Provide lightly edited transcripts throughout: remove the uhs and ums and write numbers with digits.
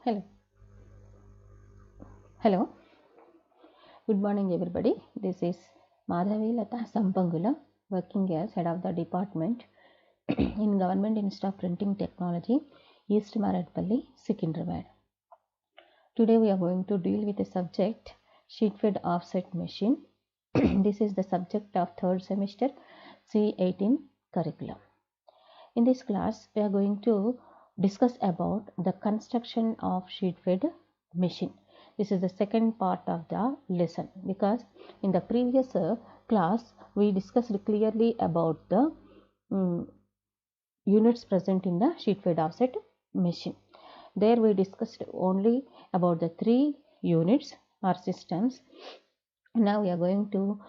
Hello. Hello. Good morning, everybody. This is Madhavi Lata Sampangula, working as head of the department in Government Institute of Printing Technology, East Maradpalli, Secunderabad. Today we are going to deal with the subject sheet-fed offset machine. This is the subject of third semester C18 curriculum. In this class, we are going to discuss about the construction of sheet-fed machine. This is the second part of the lesson, because in the previous class we discussed clearly about the units present in the sheet-fed offset machine. There we discussed only about the 3 units or systems. Now we are going to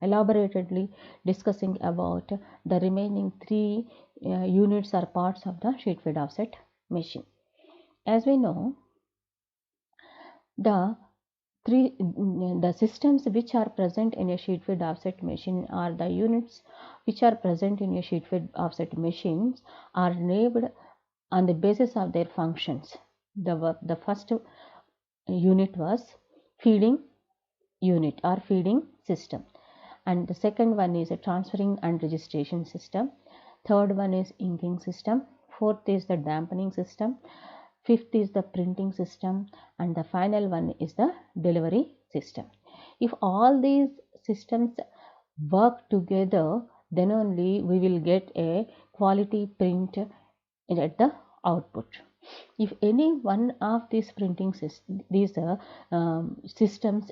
elaboratedly discussing about the remaining 3 units or parts of the sheet-fed offset machine. As we know, the systems which are present in a sheet-fed offset machine, or the units which are present in a sheet-fed offset machines, are named on the basis of their functions. The first unit was feeding unit or feeding system, and the second one is a transferring and registration system. Third one is inking system. Fourth is the dampening system. Fifth is the printing system, and the final one is the delivery system. If all these systems work together, then only we will get a quality print at the output. If any one of these printing systems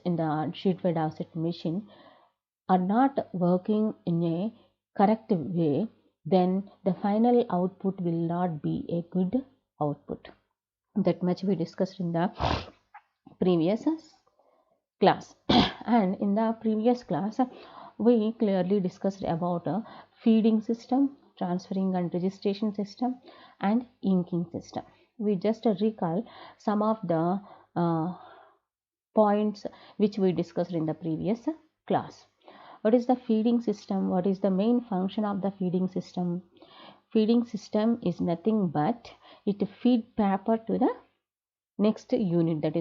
in the sheet-fed offset machine are not working in a correct way, then the final output will not be a good output. That much we discussed in the previous class. And in the previous class we clearly discussed about a feeding system, transferring and registration system, and inking system. We just recall some of the points which we discussed in the previous class. What is the feeding system? What is the main function of the feeding system? Feeding system is nothing but it feed paper to the next unit, that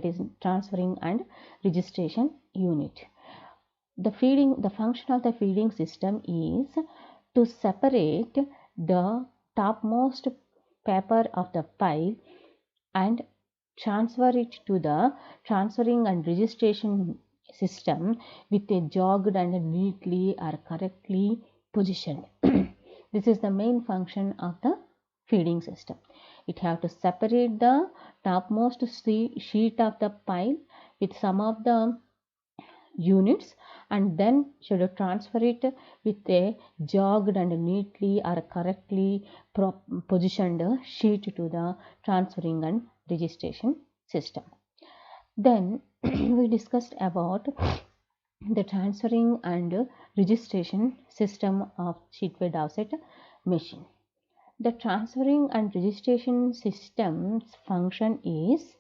is transferring and registration unit. The function of the feeding system is to separate the topmost paper of the pile and transfer it to the transferring and registration system with a jogged and neatly or correctly positioned. This is the main function of the feeding system. It have to separate the topmost sheet of the pile with some of the units, and then should transfer it with a jogged and neatly or correctly positioned sheet to the transferring and registration system. Then we discussed about the transferring and registration system of sheet-fed offset machine. The transferring and registration system's function is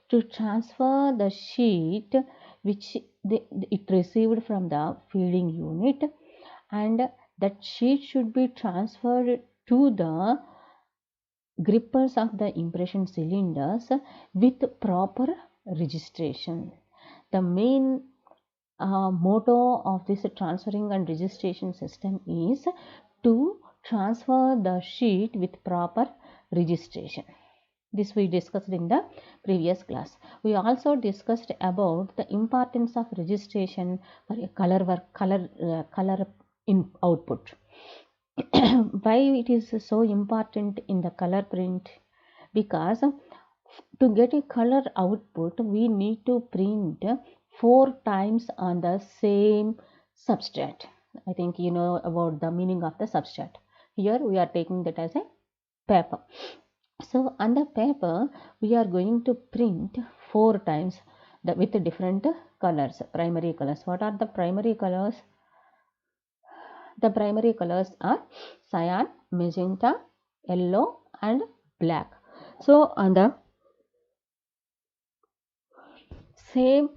to transfer the sheet which it received from the feeding unit, and that sheet should be transferred to the grippers of the impression cylinders with proper registration. The main motto of this transferring and registration system is to transfer the sheet with proper registration. This we discussed in the previous class. We also discussed about the importance of registration for a color in output. Why it is so important in the color print? Because to get a color output we need to print 4 times on the same substrate. I think you know about the meaning of the substrate. Here we are taking that as a paper. So on the paper we are going to print 4 times with different colors, primary colors. What are the primary colors? The primary colors are cyan, magenta, yellow, and black. So on the same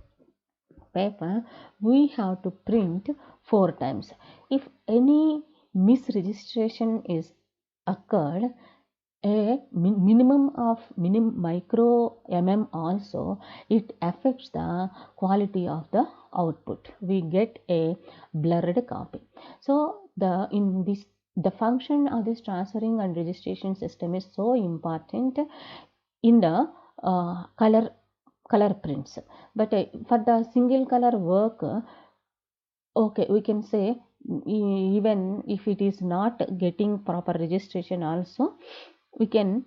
paper we have to print 4 times. If any misregistration is occurred, a minimum micro also, it affects the quality of the output. We get a blurred copy. So the function of this transferring and registration system is so important in the color prints. But for the single color work, okay, we can say even if it is not getting proper registration also, we can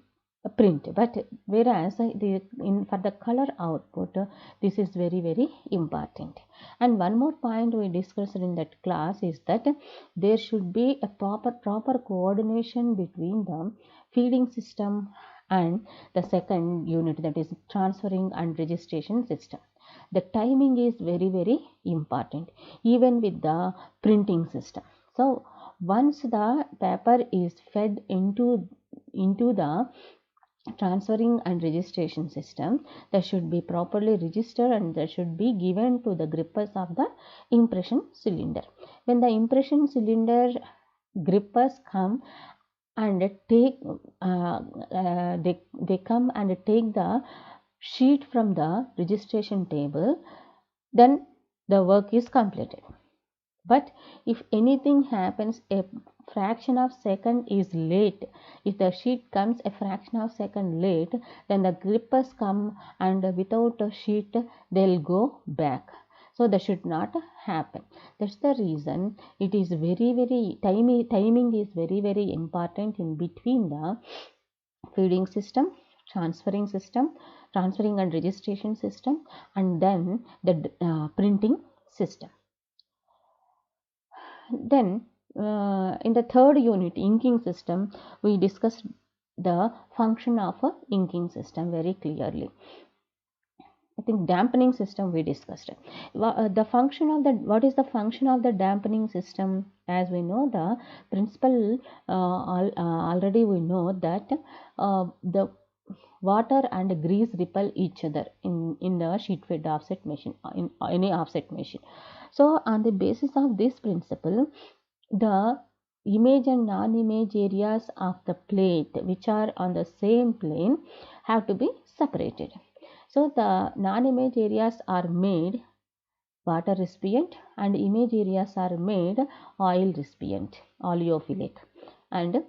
print. But whereas for the color output, this is very important. And one more point we discussed in that class is that there should be a proper coordination between the feeding system and the second unit, that is transferring and registration system. The timing is very important even with the printing system. So once the paper is fed into the transferring and registration system, that should be properly registered and that should be given to the grippers of the impression cylinder. When the impression cylinder grippers come and take they come and take the sheet from the registration table, then the work is completed. But if anything happens, a fraction of second is late, if the sheet comes a fraction of second late, then the grippers come and without a sheet they'll go back. So that should not happen. That's the reason it is very timing is very important in between the feeding system, transferring and registration system, and then the printing system. Then in the third unit, inking system, we discussed the function of a inking system very clearly. I think dampening system we discussed. The function of what is the function of the dampening system? As we know, the principle already we know that the water and grease repel each other in the sheet fed offset machine, in any offset machine. So on the basis of this principle, the image and non-image areas of the plate which are on the same plane have to be separated. So the non-image areas are made water recipient and image areas are made oil recipient, oleophilic and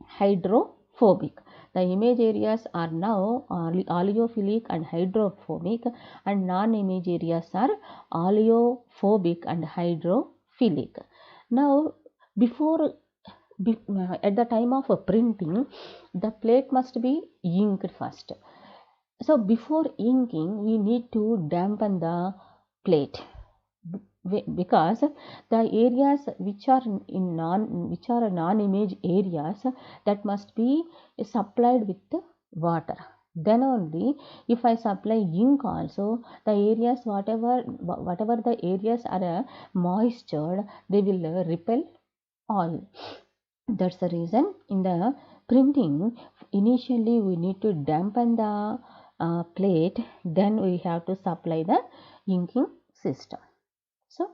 hydrophobic. The image areas are now oleophilic and hydrophobic, and non-image areas are oleophobic and hydrophilic. Now at the time of printing, the plate must be inked first. So before inking, we need to dampen the plate because the areas which are non-image areas, that must be supplied with water. Then only if I supply ink also, the areas whatever the areas are moistured, they will repel oil. That's the reason in the printing, initially we need to dampen the plate, then we have to supply the inking system. So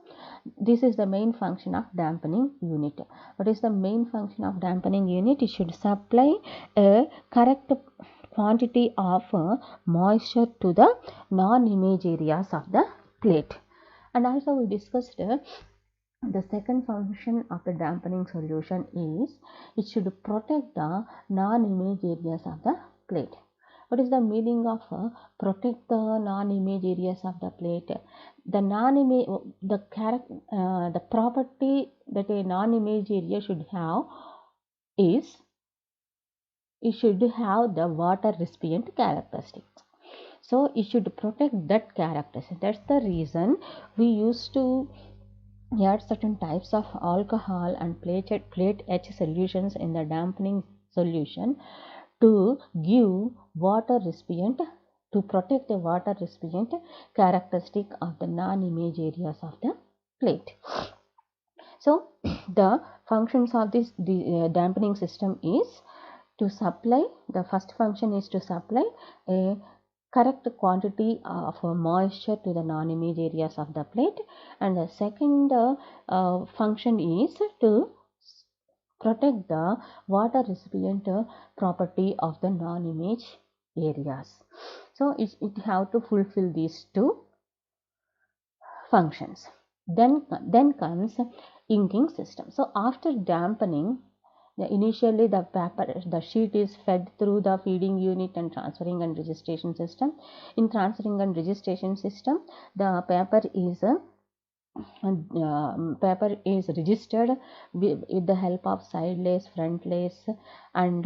this is the main function of dampening unit. What is the main function of dampening unit? It should supply a correct quantity of moisture to the non-image areas of the plate. And also we discussed the second function of the dampening solution is it should protect the non-image areas of the plate. What is the meaning of protect the non-image areas of the plate? The non-image, the property that a non-image area should have is it should have the water recipient characteristics. So it should protect that characteristic. That's the reason we used to add certain types of alcohol and plate H solutions in the dampening solution to give water recipient, to protect the water recipient characteristic of the non-image areas of the plate. So the functions of this dampening system is to supply, the first function is to supply a correct quantity of moisture to the non-image areas of the plate, and the second function is to protect the water recipient property of the non-image areas. So it have to fulfill these two functions. Then comes inking system. So after dampening, initially the sheet is fed through the feeding unit and transferring and registration system. In transferring and registration system, the paper is registered with the help of side lace, front lace, and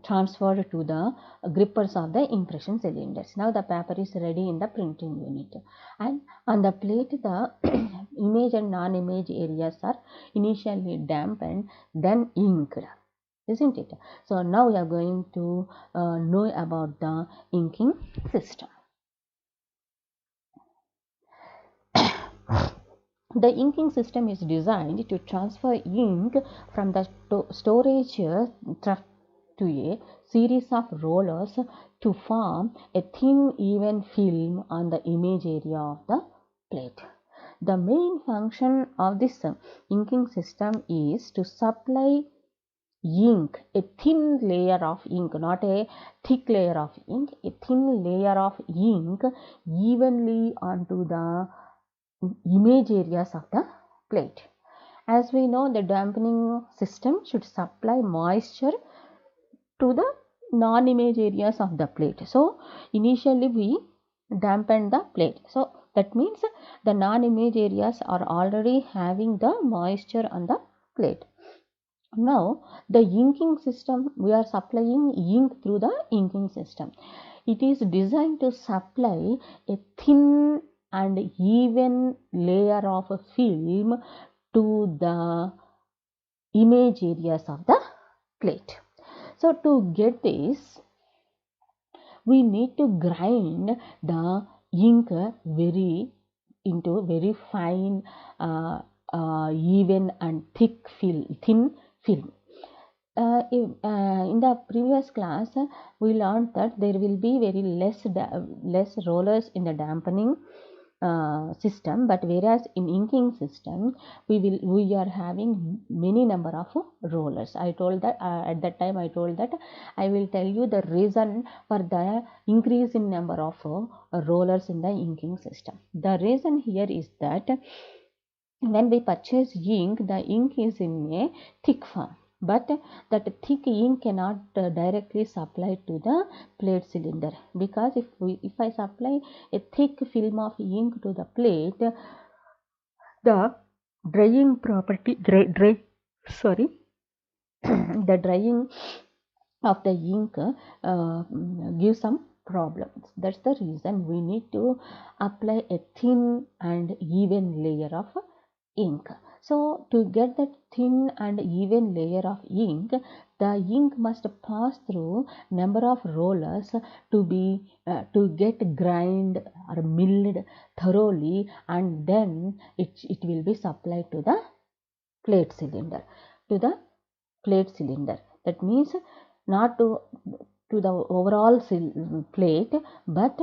transferred to the grippers of the impression cylinders. Now the paper is ready in the printing unit, and on the plate the image and non-image areas are initially dampened, then inked, isn't it? So now we are going to know about the inking system. The inking system is designed to transfer ink from the storage trough to a series of rollers to form a thin, even film on the image area of the plate. The main function of this inking system is to supply ink, a thin layer of ink, not a thick layer of ink, a thin layer of ink evenly onto the image areas of the plate. As we know, the dampening system should supply moisture to the non-image areas of the plate. So initially we dampen the plate. So that means the non-image areas are already having the moisture on the plate. Now the inking system, we are supplying ink through the inking system. It is designed to supply a thin and even layer of film to the image areas of the plate. So to get this, we need to grind the ink into very fine, even and thin film. In the previous class, we learned that there will be very less rollers in the dampening system, but whereas in inking system we are having many number of rollers. I told that at that time I told that I will tell you the reason for the increase in number of rollers in the inking system. The reason here is that when we purchase ink, the ink is in a thick form, but that thick ink cannot directly supply to the plate cylinder, because if I supply a thick film of ink to the plate, the drying property the drying of the ink gives some problems. That's the reason we need to apply a thin and even layer of ink. So to get that thin and even layer of ink, the ink must pass through number of rollers to get grind or milled thoroughly, and then it will be supplied to the plate cylinder. That means not to the overall plate, but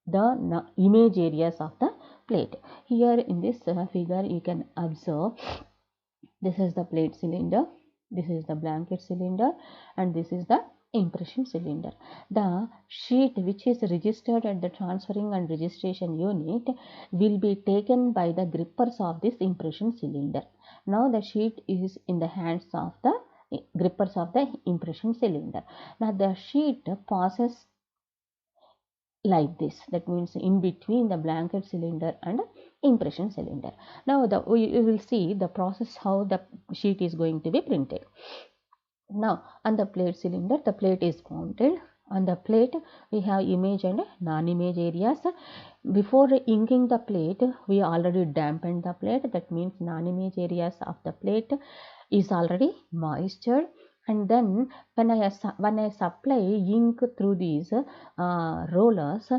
the image areas of the plate. Here in this figure you can observe, this is the plate cylinder, this is the blanket cylinder, and this is the impression cylinder. The sheet which is registered at the transferring and registration unit will be taken by the grippers of this impression cylinder. Now the sheet is in the hands of the grippers of the impression cylinder. Now the sheet passes like this, that means in between the blanket cylinder and impression cylinder. Now you will see the process how the sheet is going to be printed. Now on the plate cylinder, the plate is mounted. On the plate we have image and non-image areas. Before inking the plate, we already dampened the plate. That means non-image areas of the plate is already moistured. And then when I supply ink through these rollers,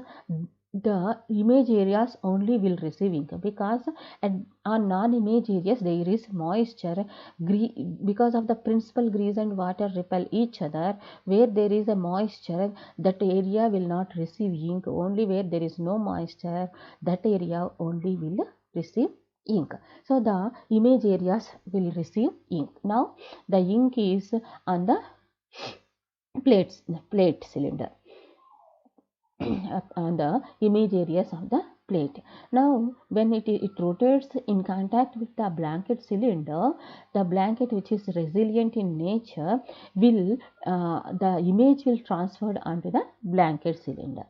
the image areas only will receive ink, because on non-image areas there is moisture. Because of the principal grease and water repel each other, where there is a moisture, that area will not receive ink. Only where there is no moisture, that area only will receive ink. So the image areas will receive ink. Now the ink is on the plate cylinder on the image areas of the plate. Now when it rotates in contact with the blanket cylinder, the blanket, which is resilient in nature, will the image will transferred onto the blanket cylinder.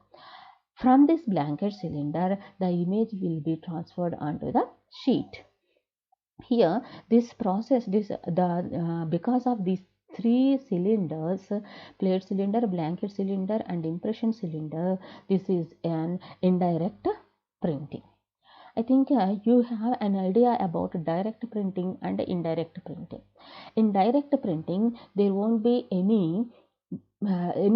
From this blanket cylinder, the image will be transferred onto the sheet. Here this process, because of these three cylinders, plate cylinder, blanket cylinder and impression cylinder, this is an indirect printing. I think you have an idea about direct printing and indirect printing. In direct printing, there won't be any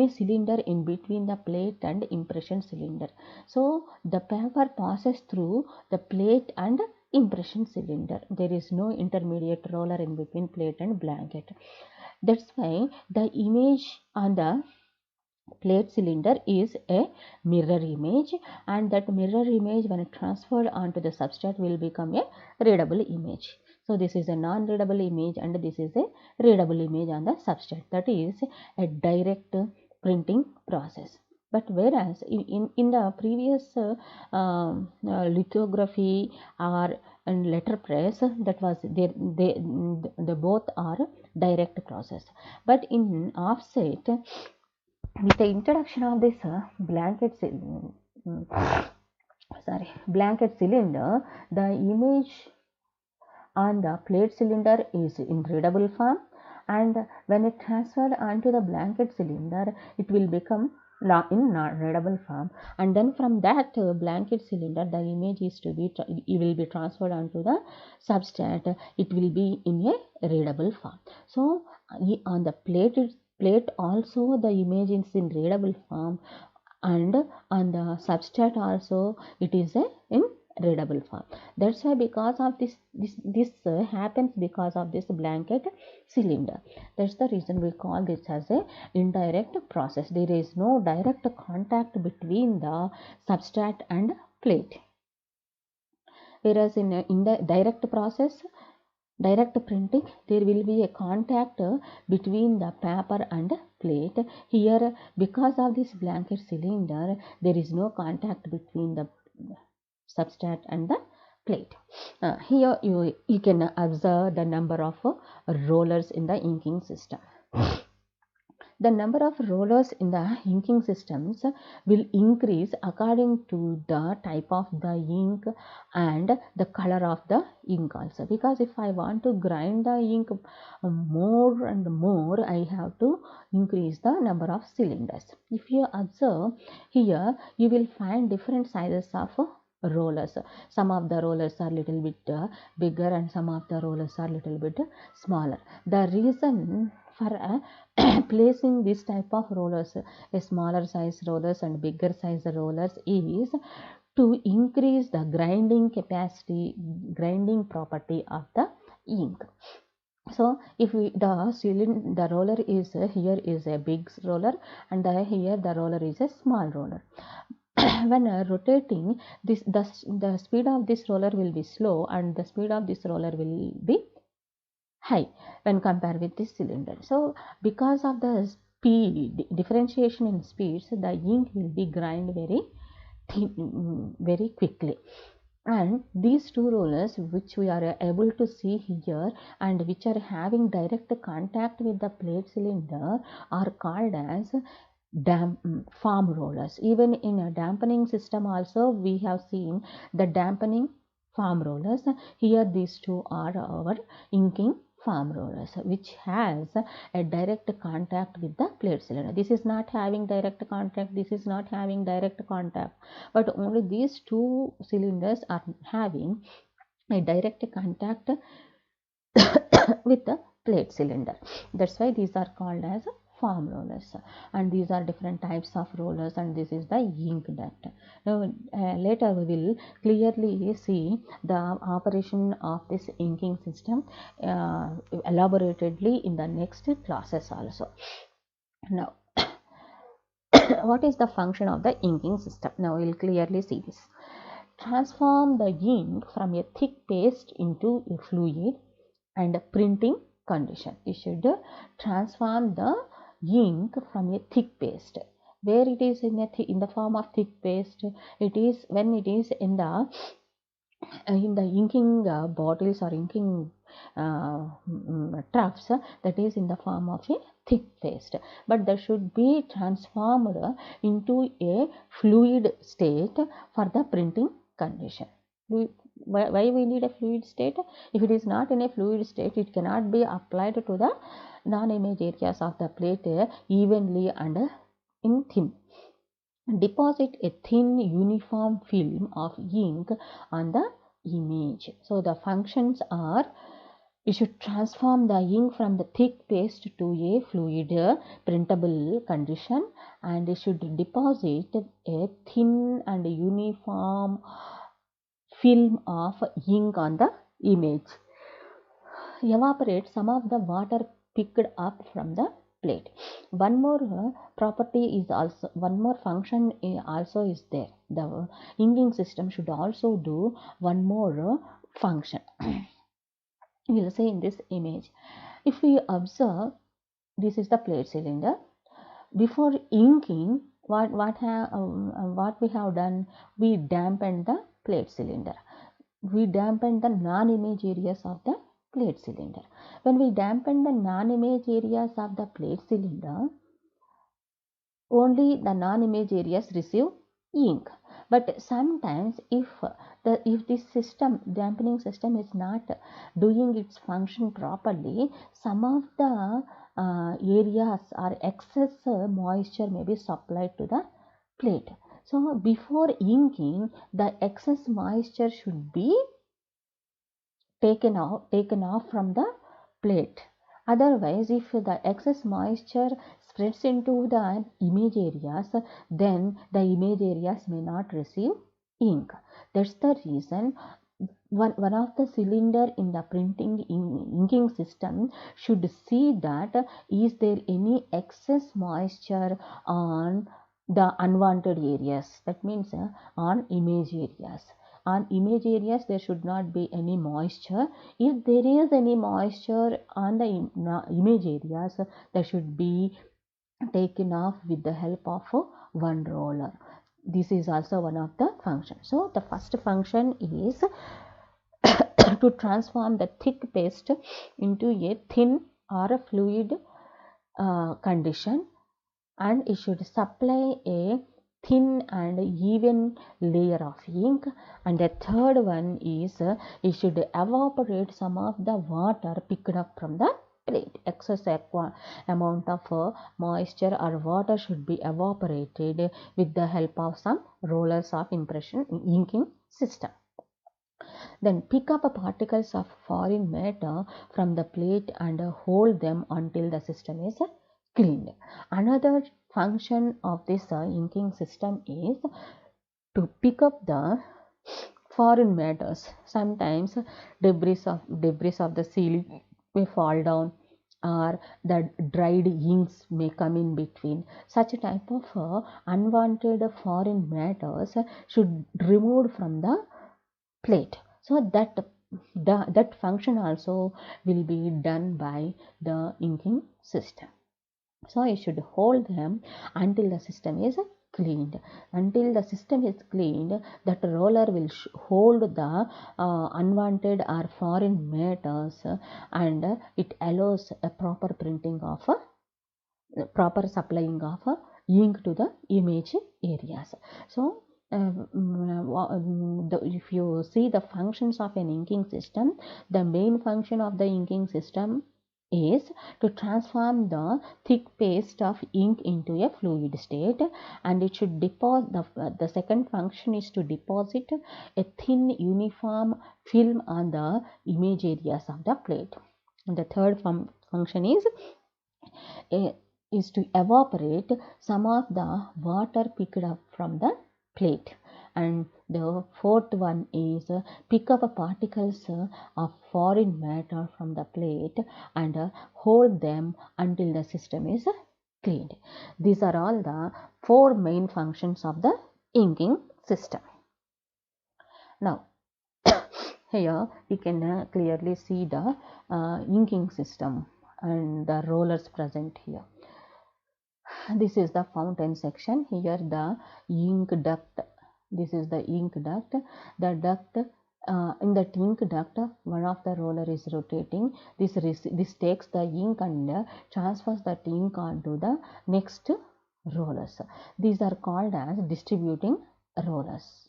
cylinder in between the plate and impression cylinder. So the paper passes through the plate and impression cylinder. There is no intermediate roller in between plate and blanket. That's why the image on the plate cylinder is a mirror image, and that mirror image, when transferred onto the substrate, will become a readable image. So this is a non-readable image and this is a readable image on the substrate. That is a direct printing process. But whereas in the previous lithography or and letterpress, that was they both are direct process. But in offset, with the introduction of this blanket cylinder, the image on the plate cylinder is in readable form, and when it transferred onto the blanket cylinder, it will become in non-readable form, and then from that blanket cylinder, the image is to be it will be transferred onto the substrate. It will be in a readable form. So on the plate also, the image is in readable form, and on the substrate also it is in readable form. That's why, because of this happens because of this blanket cylinder. That's the reason we call this as a indirect process. There is no direct contact between the substrate and plate. Whereas in the direct process, direct printing, there will be a contact between the paper and plate. Here, because of this blanket cylinder, there is no contact between the substrate and the plate. Here you can observe the number of rollers in the inking system. The number of rollers in the inking systems will increase according to the type of the ink and the color of the ink also. Because if I want to grind the ink more and more, I have to increase the number of cylinders. If you observe here, you will find different sizes of rollers. Some of the rollers are little bit bigger and some of the rollers are little bit smaller. The reason for placing this type of rollers, a smaller size rollers and bigger size rollers, is to increase the grinding capacity, grinding property of the ink. So if the roller is here is a big roller, and here the roller is a small roller. When rotating, the speed of this roller will be slow and the speed of this roller will be high when compared with this cylinder. So because of the speed differentiation in speeds, the ink will be grind very quickly. And these two rollers, which we are able to see here and which are having direct contact with the plate cylinder, are called as foam rollers. Even in a dampening system also, we have seen the dampening foam rollers. Here these two are our inking foam rollers, which has a direct contact with the plate cylinder. This is not having direct contact, this is not having direct contact, but only these two cylinders are having a direct contact with the plate cylinder. That's why these are called as foam rollers, and these are different types of rollers, and this is the ink duct. Now later we will clearly see the operation of this inking system elaboratedly in the next classes also. Now what is the function of the inking system? Now we will clearly see this. transform the ink from a thick paste into a fluid and printing condition. It should transform the ink from a thick paste. Where it is in the form of thick paste, it is when it is in the inking bottles or inking troughs, that is in the form of a thick paste, but that should be transformed into a fluid state for the printing condition. Why we need a fluid state? If it is not in a fluid state, it cannot be applied to the non-image areas of the plate evenly and in thin. Deposit a thin uniform film of ink on the image. So the functions are, you should transform the ink from the thick paste to a fluid printable condition, and you should deposit a thin and uniform film of ink on the image. Evaporate some of the water picked up from the plate. One more property is also, one more function also is there. The inking system should also do one more function. We will say in this image, if we observe, this is the plate cylinder. Before inking, what we have done, we dampened the plate cylinder. We dampened the non-image areas of the plate cylinder. When we dampen the non-image areas of the plate cylinder, only the non-image areas receive ink. But sometimes if this system, dampening system, is not doing its function properly, some of the areas or excess moisture may be supplied to the plate. So before inking, the excess moisture should be taken off from the plate. Otherwise, if the excess moisture spreads into the image areas, then the image areas may not receive ink. That's the reason one of the cylinder in the printing inking system should see that is there any excess moisture on the unwanted areas. That means on image areas. On image areas, there should not be any moisture. If there is any moisture on the image areas, that should be taken off with the help of one roller. This is also one of the functions. So the first function is to transform the thick paste into a thin or a fluid condition, and it should supply a thin and even layer of ink. And the third one is it should evaporate some of the water picked up from the plate. Excess amount of moisture or water should be evaporated with the help of some rollers of impression inking system. Then pick up particles of foreign matter from the plate and hold them until the system is cleaned. Another function of this inking system is to pick up the foreign matters. Sometimes debris of the ceiling may fall down, or the dried inks may come in between. Such a type of unwanted foreign matters should be removed from the plate. So that function also will be done by the inking system. So you should hold them until the system is cleaned. Until the system is cleaned, that roller will hold the unwanted or foreign matters, and it allows a proper printing of proper supplying of ink to the image areas. So if you see the functions of an inking system, the main function of the inking system is to transform the thick paste of ink into a fluid state, and it should deposit the second function is to deposit a thin uniform film on the image areas of the plate. And the third function is to evaporate some of the water picked up from the plate. And the fourth one is pick up particles of foreign matter from the plate and hold them until the system is cleaned. These are all the four main functions of the inking system. Now here we can clearly see the inking system and the rollers present here. This is the fountain section. Here the ink duct. This is the ink duct. The duct, in that ink duct, one of the roller is rotating. This takes the ink and transfers that ink onto the next rollers. These are called as distributing rollers.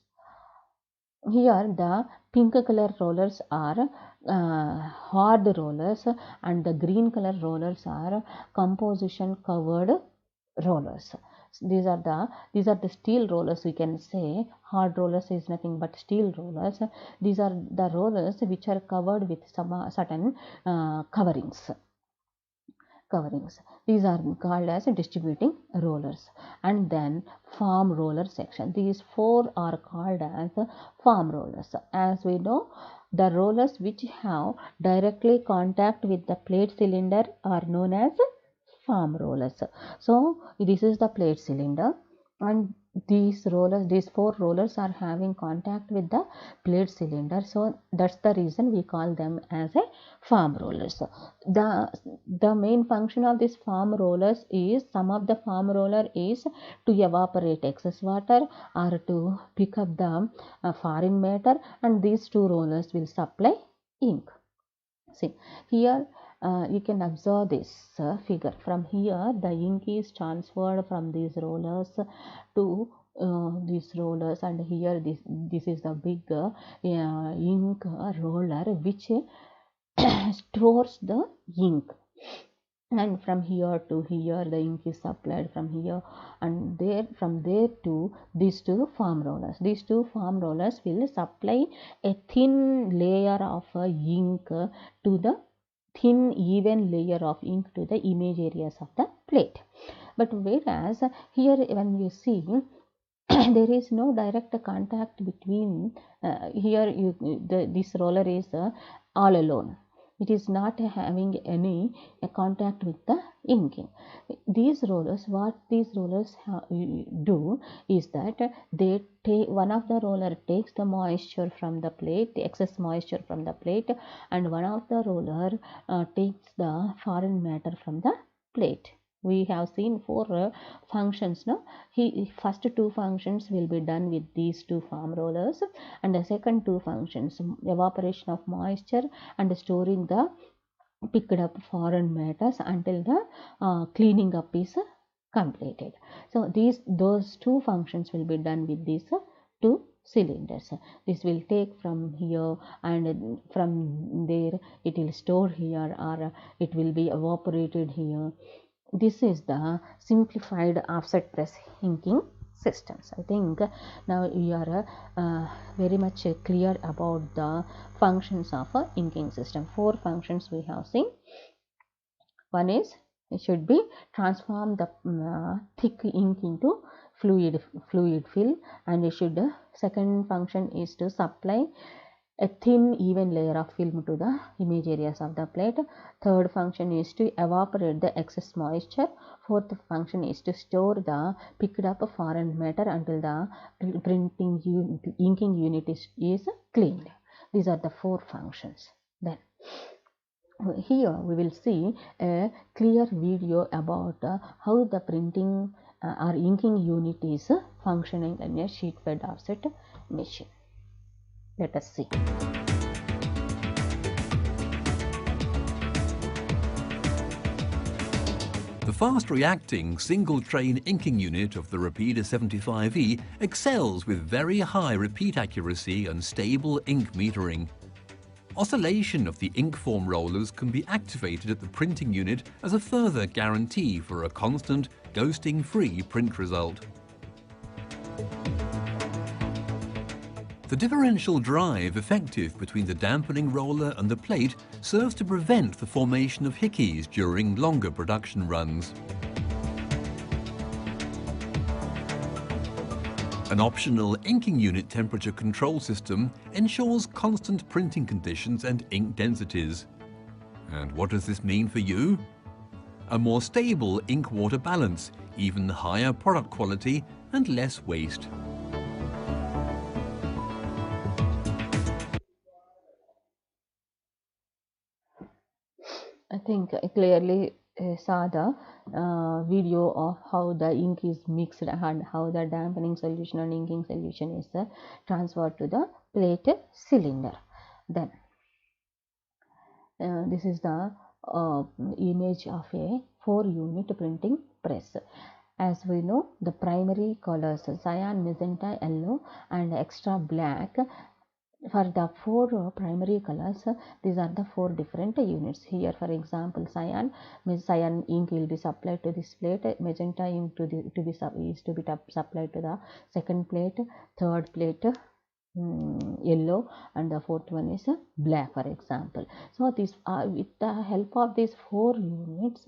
Here the pink color rollers are hard rollers, and the green color rollers are composition covered rollers. These are the steel rollers. We can say hard rollers is nothing but steel rollers. These are the rollers which are covered with some certain coverings. These are called as distributing rollers. And then farm roller section. These four are called as farm rollers. As we know, the rollers which have directly contact with the plate cylinder are known as farm rollers. So this is the plate cylinder, and these four rollers are having contact with the plate cylinder, so that's the reason we call them as a farm rollers. The main function of this farm rollers is, some of the farm roller is to evaporate excess water or to pick up the foreign matter, and these two rollers will supply ink. See here, you can observe this figure. From here the ink is transferred from these rollers to these rollers, and here this is the big ink roller which stores the ink, and from here to here the ink is supplied from here, and from there to these two farm rollers. These two farm rollers will supply a thin layer of ink to the thin even layer of ink to the image areas of the plate. But whereas here when you see there is no direct contact between this roller is all alone. It is not having any contact with the inking. These rollers, what these rollers do is that they take, one of the roller takes the moisture from the plate, the excess moisture from the plate, and one of the roller takes the foreign matter from the plate. We have seen four functions now. First two functions will be done with these two farm rollers, and the second two functions, evaporation of moisture and storing the picked up foreign matters until the cleaning up is completed. So those two functions will be done with these two cylinders. This will take from here, and from there it will store here, or it will be evaporated here. This is the simplified offset press inking systems. I think now you are very much clear about the functions of a inking system. Four functions we have seen. One is, it should be transform the thick ink into fluid fill, and it should second function is to supply a thin even layer of film to the image areas of the plate. Third function is to evaporate the excess moisture. Fourth function is to store the picked up foreign matter until the inking unit is cleaned. These are the four functions. Then here we will see a clear video about how the printing or inking unit is functioning in a sheet fed offset machine. Let us see. The fast-reacting single-train inking unit of the Rapida 75E excels with very high repeat accuracy and stable ink metering. Oscillation of the ink form rollers can be activated at the printing unit as a further guarantee for a constant, ghosting-free print result. The differential drive effective between the dampening roller and the plate serves to prevent the formation of hickeys during longer production runs. An optional inking unit temperature control system ensures constant printing conditions and ink densities. And what does this mean for you? A more stable ink-water balance, even higher product quality and less waste. think I clearly saw the video of how the ink is mixed and how the dampening solution and inking solution is transferred to the plate cylinder. Then this is the image of a 4-unit printing press. As we know, the primary colors cyan, magenta, yellow and extra black. For the 4 primary colors, these are the 4 different units. Here, for example, cyan ink will be supplied to this plate, magenta ink is to be supplied to the second plate, third plate yellow, and the fourth one is black, for example. So this with the help of these 4 units,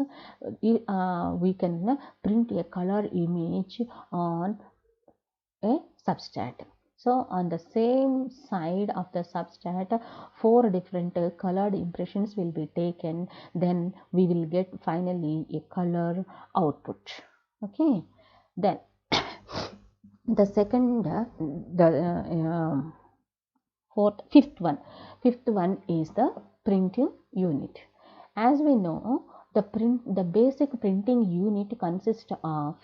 we can print a color image on a substrate. So on the same side of the substrate, 4 different colored impressions will be taken. Then we will get finally a color output. Okay. Then the second, fifth one is the printing unit. As we know, the basic printing unit consists of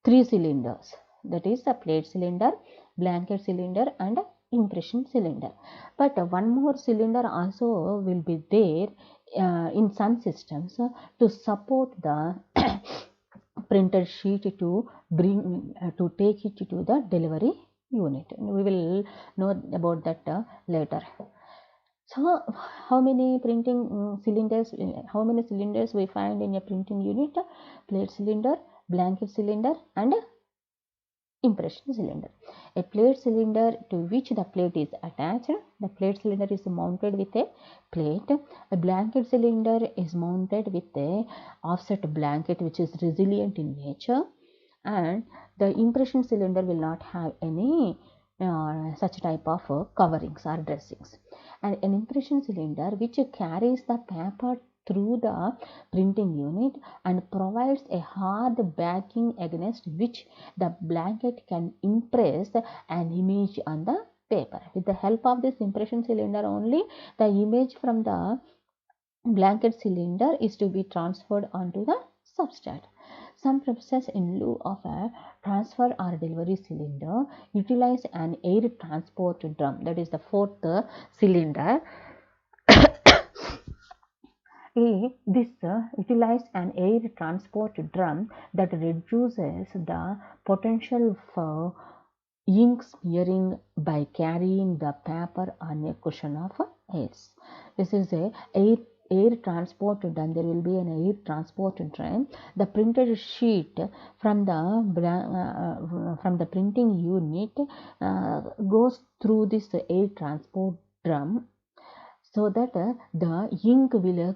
3 cylinders. That is the plate cylinder, blanket cylinder and impression cylinder. But one more cylinder also will be there in some systems to support the printed sheet to take it to the delivery unit. We will know about that later. So how many printing cylinders? How many cylinders we find in a printing unit? Plate cylinder, blanket cylinder and impression cylinder. A plate cylinder to which the plate is attached. The plate cylinder is mounted with a plate. A blanket cylinder is mounted with a offset blanket which is resilient in nature, and the impression cylinder will not have any such type of coverings or dressings. And an impression cylinder which carries the paper through the printing unit and provides a hard backing against which the blanket can impress an image on the paper. With the help of this impression cylinder only, the image from the blanket cylinder is to be transferred onto the substrate. Some processes in lieu of a transfer or delivery cylinder utilize an air transport drum. That is the 4th cylinder. This utilizes an air transport drum that reduces the potential for ink smearing by carrying the paper on a cushion of airs. This is a air transport drum. There will be an air transport drum. The printed sheet from the printing unit goes through this air transport drum so that the ink will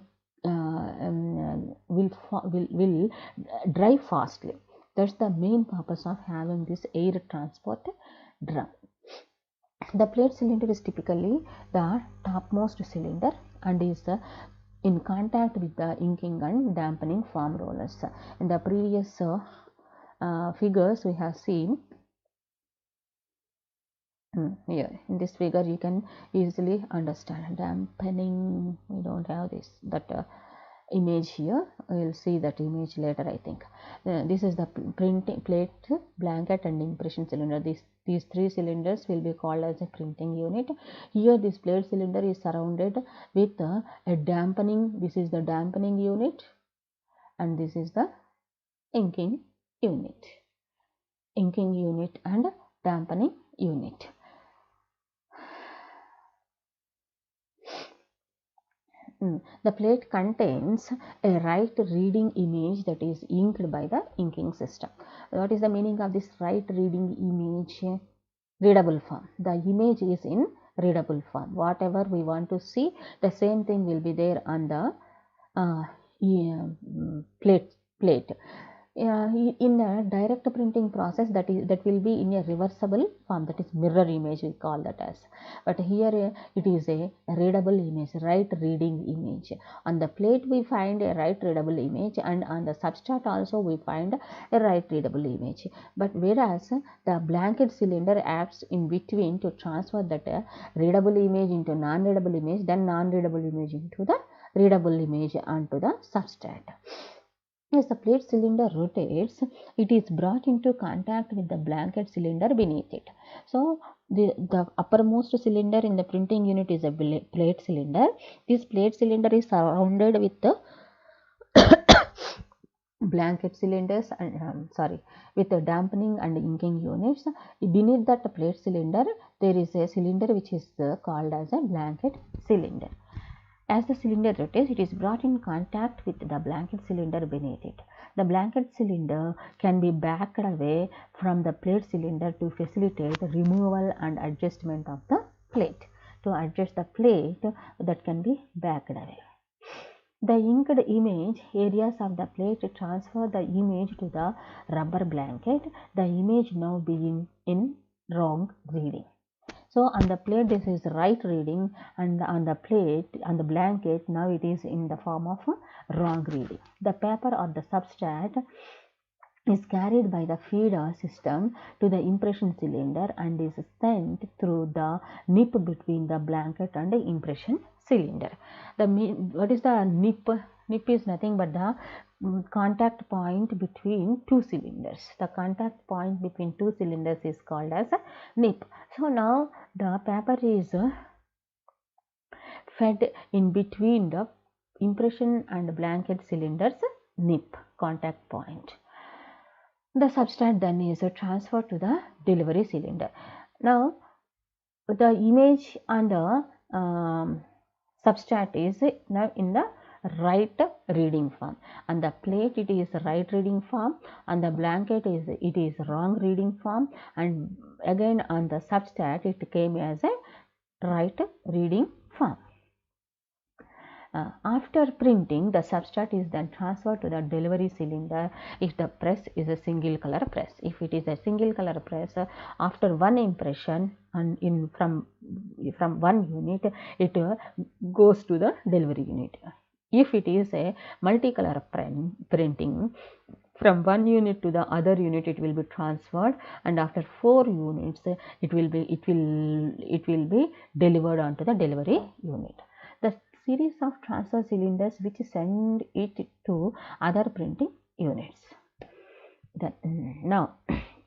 dry fastly. That's the main purpose of having this air transport drum. The plate cylinder is typically the topmost cylinder and is in contact with the inking and dampening foam rollers. In the previous figures we have seen, here in this figure you can easily understand dampening. We don't have that image here. We will see that image later, I think. This is the printing plate, blanket and impression cylinder. These 3 cylinders will be called as a printing unit. Here this plate cylinder is surrounded with a dampening. This is the dampening unit and this is the inking unit. Inking unit and dampening unit. The plate contains a right reading image that is inked by the inking system. What is the meaning of this right reading image? Readable form. The image is in readable form. Whatever we want to see, the same thing will be there on the plate. In a direct printing process, that will be in a reversible form, that is mirror image we call that as. But here it is a readable image, right reading image. On the plate we find a right readable image and on the substrate also we find a right readable image. But whereas the blanket cylinder acts in between to transfer that readable image into non-readable image, then non-readable image into the readable image onto the substrate. As the plate cylinder rotates, it is brought into contact with the blanket cylinder beneath it. So the uppermost cylinder in the printing unit is a plate cylinder. This plate cylinder is surrounded with the blanket cylinders and with the dampening and inking units. Beneath that plate cylinder, there is a cylinder which is called as a blanket cylinder. As the cylinder rotates, it is brought in contact with the blanket cylinder beneath it. The blanket cylinder can be backed away from the plate cylinder to facilitate removal and adjustment of the plate. To adjust the plate, that can be backed away. The inked image areas of the plate transfer the image to the rubber blanket, the image now being in wrong reading. So on the plate this is right reading, and on the plate, on the blanket, now it is in the form of wrong reading. The paper or the substrate is carried by the feeder system to the impression cylinder and is sent through the nip between the blanket and the impression cylinder. What is the nip? Nip is nothing but the contact point between two cylinders. The contact point between two cylinders is called as a nip. So now the paper is fed in between the impression and blanket cylinders nip, contact point. The substrate then is transferred to the delivery cylinder. Now the image on the substrate is now in the right reading form. On the plate it is right reading form, on the blanket it is wrong reading form, and again on the substrate it came as a right reading form. After printing, the substrate is then transferred to the delivery cylinder if the press is a single color press. If it is a single color press, after one impression and from one unit, it goes to the delivery unit. If it is a multicolor printing, from one unit to the other unit it will be transferred, and after 4 units it will be delivered onto the delivery unit. The series of transfer cylinders which send it to other printing units. Now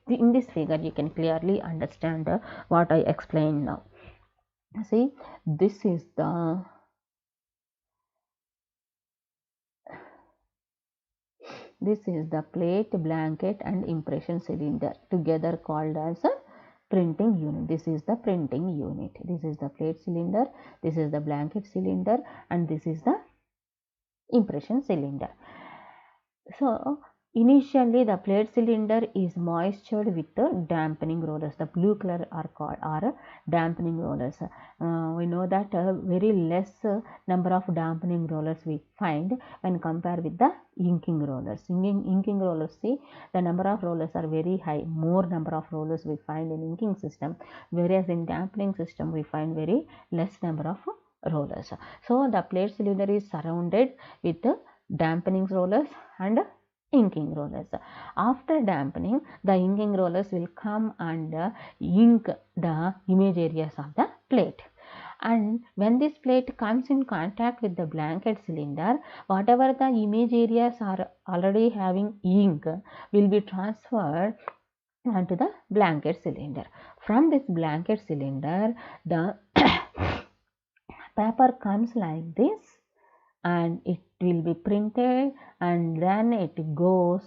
in this figure you can clearly understand what I explained now. See, this is the plate, blanket and impression cylinder together called as a printing unit. This is the printing unit. This is the plate cylinder, this is the blanket cylinder, and this is the impression cylinder. So initially the plate cylinder is moistured with the dampening rollers. The blue color are dampening rollers. We know that very less number of dampening rollers we find when compared with the inking rollers. Inking rollers, see, the number of rollers are very high. More number of rollers we find in inking system, whereas in dampening system we find very less number of rollers. So the plate cylinder is surrounded with dampening rollers and inking rollers. After dampening, the inking rollers will come and ink the image areas of the plate. And when this plate comes in contact with the blanket cylinder, whatever the image areas are already having ink will be transferred onto the blanket cylinder. From this blanket cylinder, the paper comes like this and it will be printed, and then it goes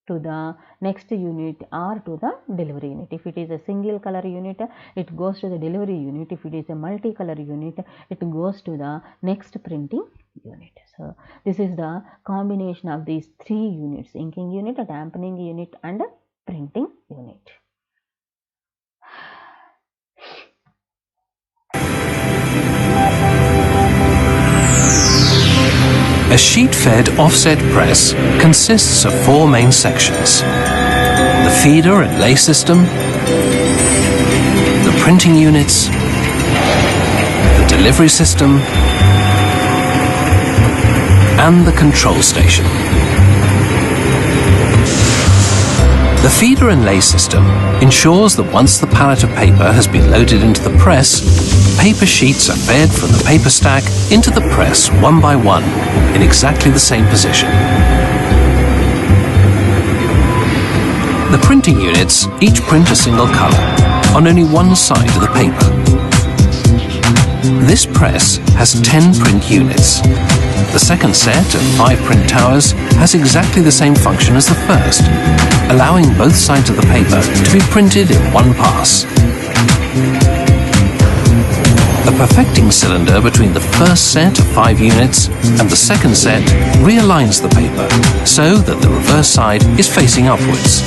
to the next unit or to the delivery unit. If it is a single color unit, it goes to the delivery unit. If it is a multicolor unit, it goes to the next printing unit. So this is the combination of these 3 units: inking unit, a dampening unit and a printing unit. A sheet-fed offset press consists of 4 main sections: the feeder and lay system, the printing units, the delivery system, and the control station. The feeder and lay system ensures that once the pallet of paper has been loaded into the press, paper sheets are fed from the paper stack into the press one by one in exactly the same position. The printing units each print a single colour on only one side of the paper. This press has 10 print units. The second set of 5 print towers has exactly the same function as the first, allowing both sides of the paper to be printed in one pass. A perfecting cylinder between the first set of 5 units and the second set realigns the paper so that the reverse side is facing upwards.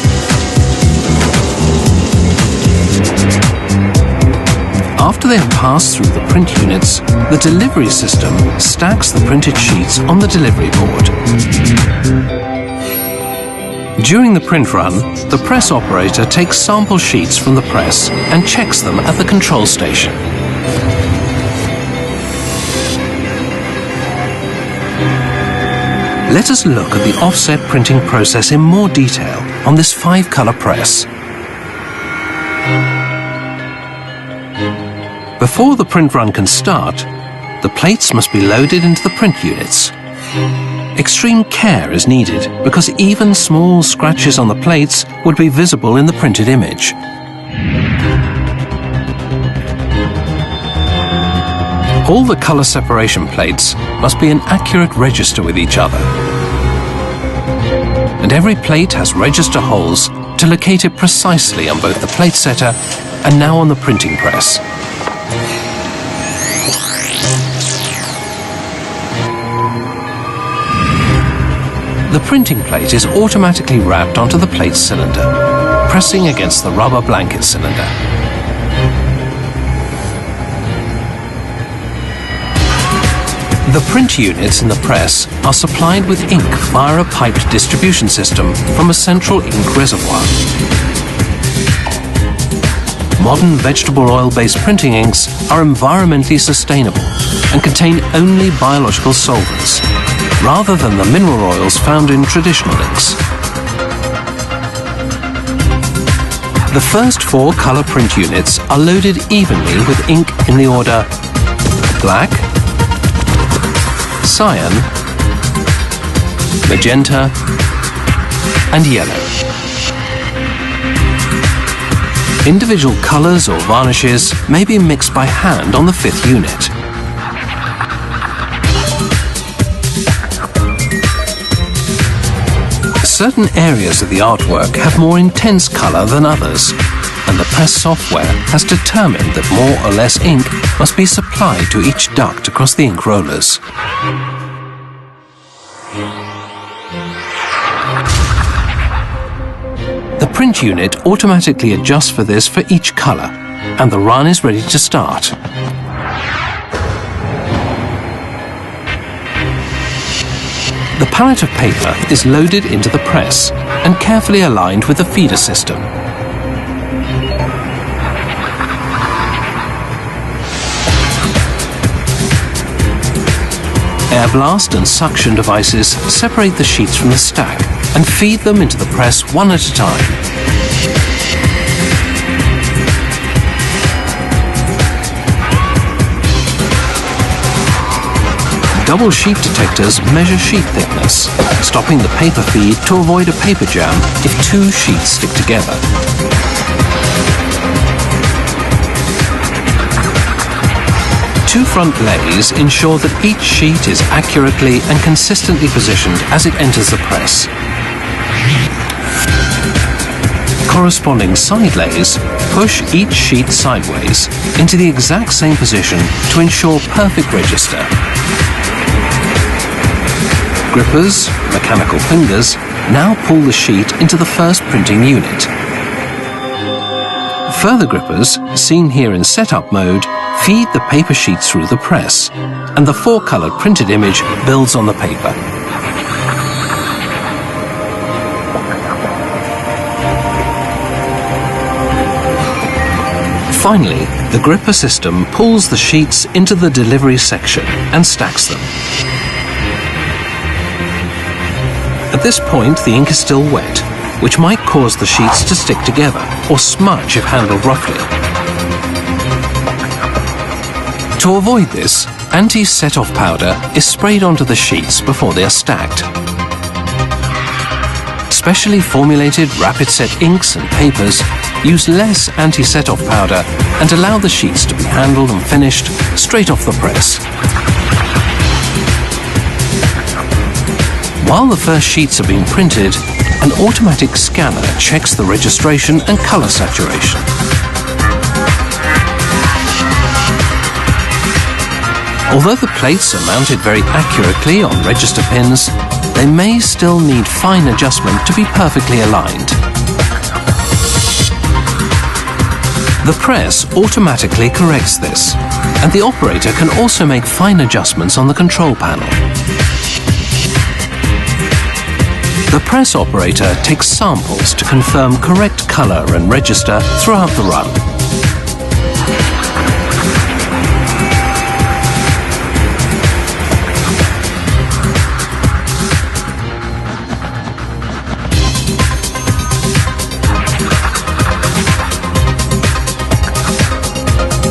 After they have passed through the print units, the delivery system stacks the printed sheets on the delivery board. During the print run, the press operator takes sample sheets from the press and checks them at the control station. Let us look at the offset printing process in more detail on this 5-colour press. Before the print run can start, the plates must be loaded into the print units. Extreme care is needed because even small scratches on the plates would be visible in the printed image. All the colour separation plates must be in accurate register with each other. And every plate has register holes to locate it precisely on both the plate setter and now on the printing press. The printing plate is automatically wrapped onto the plate cylinder, pressing against the rubber blanket cylinder. The print units in the press are supplied with ink via a piped distribution system from a central ink reservoir. Modern vegetable oil-based printing inks are environmentally sustainable and contain only biological solvents, rather than the mineral oils found in traditional inks. The first 4 colour print units are loaded evenly with ink in the order black, cyan, magenta, and yellow. Individual colours or varnishes may be mixed by hand on the 5th unit. Certain areas of the artwork have more intense colour than others, and the press software has determined that more or less ink must be supplied to each duct across the ink rollers. The print unit automatically adjusts for this for each colour, and the run is ready to start. The pallet of paper is loaded into the press and carefully aligned with the feeder system. Air blast and suction devices separate the sheets from the stack and feed them into the press one at a time. Double sheet detectors measure sheet thickness, stopping the paper feed to avoid a paper jam if 2 sheets stick together. Two front lays ensure that each sheet is accurately and consistently positioned as it enters the press. Corresponding side lays push each sheet sideways into the exact same position to ensure perfect register. Grippers, mechanical fingers, now pull the sheet into the first printing unit. Further grippers, seen here in setup mode, feed the paper sheets through the press, and the 4-colored printed image builds on the paper. Finally, the gripper system pulls the sheets into the delivery section and stacks them. At this point, the ink is still wet, which might cause the sheets to stick together or smudge if handled roughly. To avoid this, anti-set-off powder is sprayed onto the sheets before they are stacked. Specially formulated rapid-set inks and papers use less anti-set-off powder and allow the sheets to be handled and finished straight off the press. While the first sheets are being printed, an automatic scanner checks the registration and color saturation. Although the plates are mounted very accurately on register pins, they may still need fine adjustment to be perfectly aligned. The press automatically corrects this, and the operator can also make fine adjustments on the control panel. The press operator takes samples to confirm correct color and register throughout the run.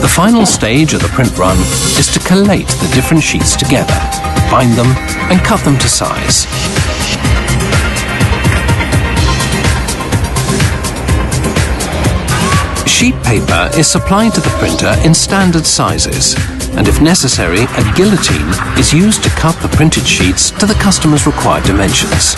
The final stage of the print run is to collate the different sheets together, bind them and cut them to size. Sheet paper is supplied to the printer in standard sizes, and if necessary, a guillotine is used to cut the printed sheets to the customer's required dimensions.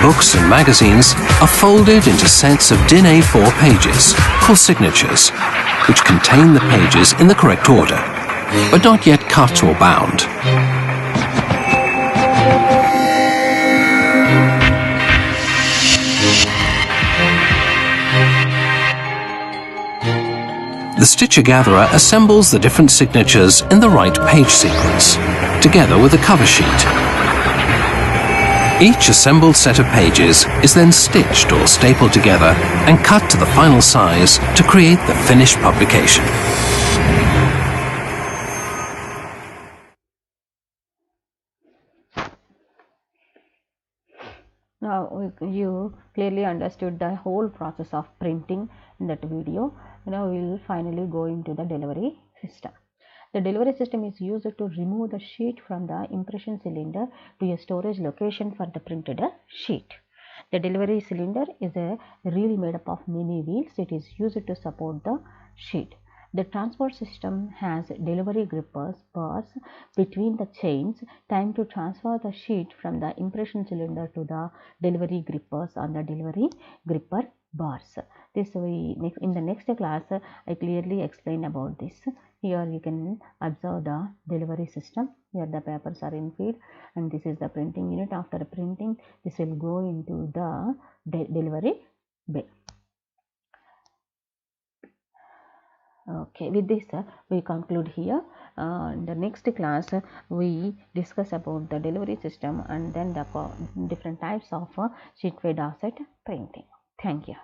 Books and magazines are folded into sets of DIN A4 pages, called signatures, which contain the pages in the correct order, but not yet cut or bound. The stitcher gatherer assembles the different signatures in the right page sequence, together with a cover sheet. Each assembled set of pages is then stitched or stapled together and cut to the final size to create the finished publication. Now you clearly understood the whole process of printing in that video. Now we will finally go into the delivery system. The delivery system is used to remove the sheet from the impression cylinder to a storage location for the printed sheet. The delivery cylinder is a reel made up of many wheels. It is used to support the sheet. The transport system has delivery grippers bars between the chains, time to transfer the sheet from the impression cylinder to the delivery grippers on the delivery gripper bars. This in the next class I clearly explained about this. Here you can observe the delivery system. Here the papers are in feed and this is the printing unit. After printing, this will go into the delivery bay. Okay, with this we conclude here. In the next class we discuss about the delivery system and then the different types of sheet fed offset printing. Thank you.